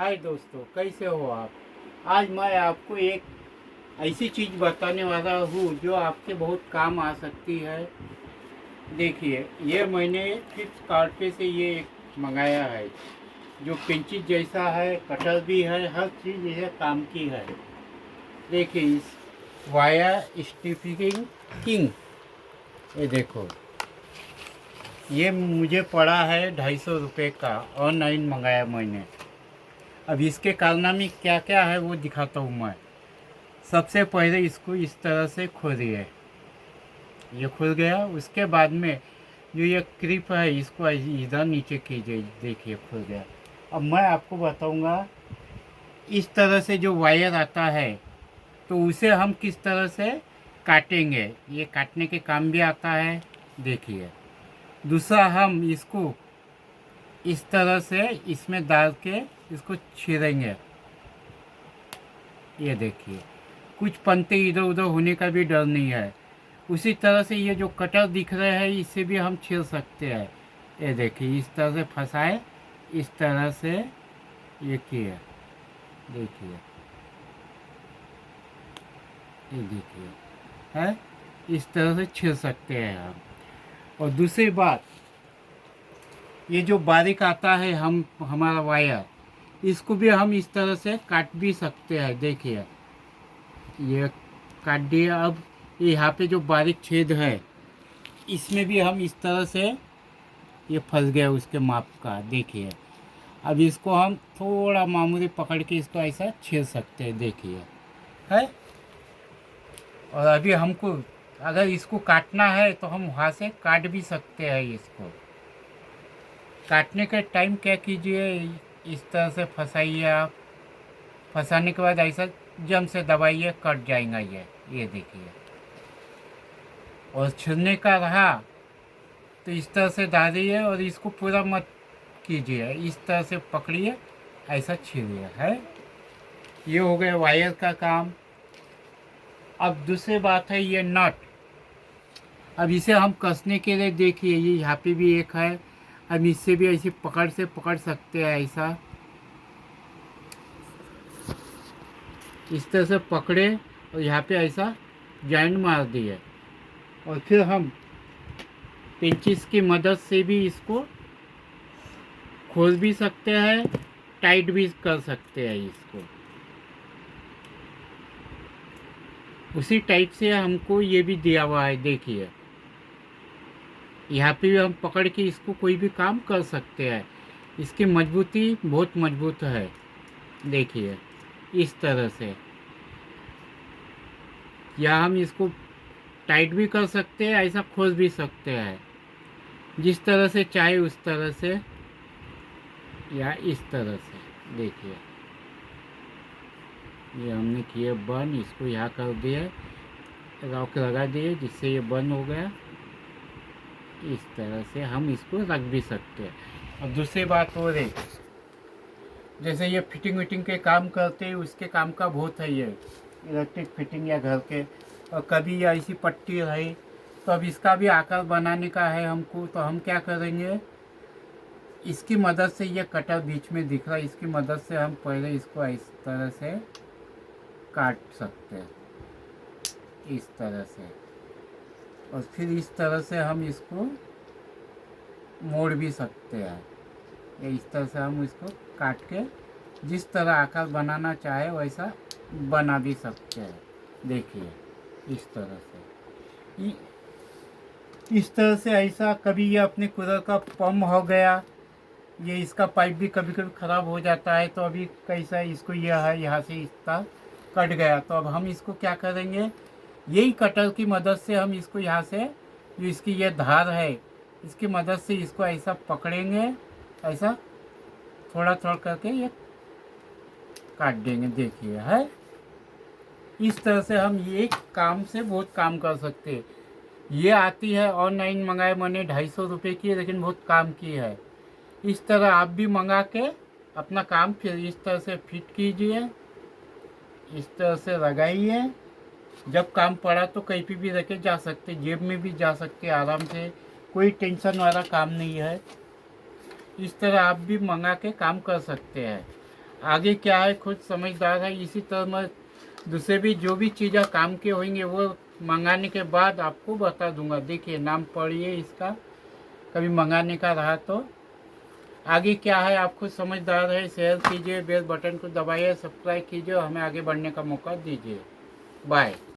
हाय दोस्तों, कैसे हो आप। आज मैं आपको एक ऐसी चीज़ बताने वाला हूँ जो आपके बहुत काम आ सकती है। देखिए, ये मैंने फ्लिपकार्ट पे से ये एक मंगाया है जो पिंचिस जैसा है, कटर भी है, हर चीज़ ये काम की है। देखिए, इस वायर स्टिफिंग किंग, ये देखो, ये मुझे पड़ा है 250 रुपये का। ऑनलाइन मंगाया मैंने। अब इसके कारनामे क्या क्या है वो दिखाता हूँ मैं। सबसे पहले इसको इस तरह से खोलिए, ये खुल गया। उसके बाद में जो ये क्लिप है इसको इधर नीचे कीजिए, देखिए खुल गया। अब मैं आपको बताऊंगा इस तरह से जो वायर आता है तो उसे हम किस तरह से काटेंगे। ये काटने के काम भी आता है, देखिए। दूसरा, हम इसको इस तरह से इसमें डाल के इसको छीलेंगे, ये देखिए। कुछ पंते इधर उधर होने का भी डर नहीं है। उसी तरह से ये जो कटर दिख रहे हैं इससे भी हम छील सकते हैं। ये देखिए, इस तरह से फंसाए, इस तरह से ये किए, देखिए, ये देखिए, है। इस तरह से छील सकते हैं हम। और दूसरी बात, ये जो बारीक आता है हम हमारा वायर, इसको भी हम इस तरह से काट भी सकते हैं, देखिए। ये काट दिया। अब यहाँ पे जो बारीक छेद है इसमें भी हम इस तरह से, ये फंस गया उसके माप का, देखिए। अब इसको हम थोड़ा मामूली पकड़ के इसको ऐसा छील सकते हैं, देखिए, है। और अभी हमको अगर इसको काटना है तो हम वहाँ से काट भी सकते हैं। इसको काटने के टाइम क्या कीजिए, इस तरह से फंसाइए आप। फंसाने के बाद ऐसा जम से दबाइए, कट जाएगा ये देखिए। और छीलने का रहा तो इस तरह से डालिए और इसको पूरा मत कीजिए, इस तरह से पकड़िए, ऐसा छीलिए, है। ये हो गया वायर का काम। अब दूसरी बात है ये नट। अब इसे हम कसने के लिए, देखिए, ये यहाँ पे भी एक है। अब इससे भी ऐसे पकड़ से पकड़ सकते हैं, ऐसा इस तरह से पकड़े और यहाँ पे ऐसा जॉइंट मार दिए। और फिर हम पिंचिस की मदद से भी इसको खोल भी सकते हैं, टाइट भी कर सकते हैं इसको। उसी टाइप से हमको ये भी दिया हुआ है, देखिए। यहाँ पे भी हम पकड़ के इसको कोई भी काम कर सकते हैं। इसकी मजबूती बहुत मजबूत है, देखिए, इस तरह से। या हम इसको टाइट भी कर सकते हैं, ऐसा खोल भी सकते हैं, जिस तरह से चाहे उस तरह से, या इस तरह से, देखिए। ये हमने किए बंद, इसको यहाँ कर दिए, रॉक लगा दिए, जिससे ये बंद हो गया। इस तरह से हम इसको रख भी सकते हैं। और दूसरी बात और है, जैसे ये फिटिंग विटिंग के काम करते हैं, उसके काम का बहुत है ये इलेक्ट्रिक फिटिंग या घर के। और कभी ये ऐसी पट्टी है तो अब इसका भी आकार बनाने का है हमको, तो हम क्या करेंगे, इसकी मदद से, ये कटर बीच में दिख रहा है, इसकी मदद से हम पहले इसको इस तरह से काट सकते हैं, इस तरह से। और फिर इस तरह से हम इसको मोड़ भी सकते हैं। ये इस तरह से हम इसको काट के जिस तरह आकार बनाना चाहे वैसा बना भी सकते हैं, देखिए, इस तरह से। इस तरह से ऐसा। कभी ये अपने कूलर का पंप हो गया, ये इसका पाइप भी कभी कभी ख़राब हो जाता है, तो अभी कैसा इसको यह है, यहाँ से इसका कट गया, तो अब हम इसको क्या करेंगे, यही कटर की मदद से हम इसको यहाँ से, जो इसकी ये धार है, इसकी मदद से इसको ऐसा पकड़ेंगे, ऐसा थोड़ा थोड़ा करके ये काट देंगे, देखिए, है। इस तरह से हम ये काम से बहुत काम कर सकते हैं। ये आती है, ऑनलाइन मंगाए मैंने 250 रुपये की, लेकिन बहुत काम की है। इस तरह आप भी मंगा के अपना काम फिर इस तरह से फिट कीजिए, इस तरह से लगाइए। जब काम पड़ा तो कहीं पे भी रखे जा सकते, जेब में भी जा सकते आराम से, कोई टेंशन वाला काम नहीं है। इस तरह आप भी मंगा के काम कर सकते हैं। आगे क्या है खुद समझदार है। इसी तरह मैं दूसरे भी जो भी चीज़ें काम के होंगे वो मंगाने के बाद आपको बता दूंगा। देखिए नाम पढ़िए इसका, कभी मंगाने का रहा तो। आगे क्या है आप खुद समझदार है। शेयर कीजिए, बेल बटन को दबाइए, सब्सक्राइब कीजिए, हमें आगे बढ़ने का मौका दीजिए। बाय।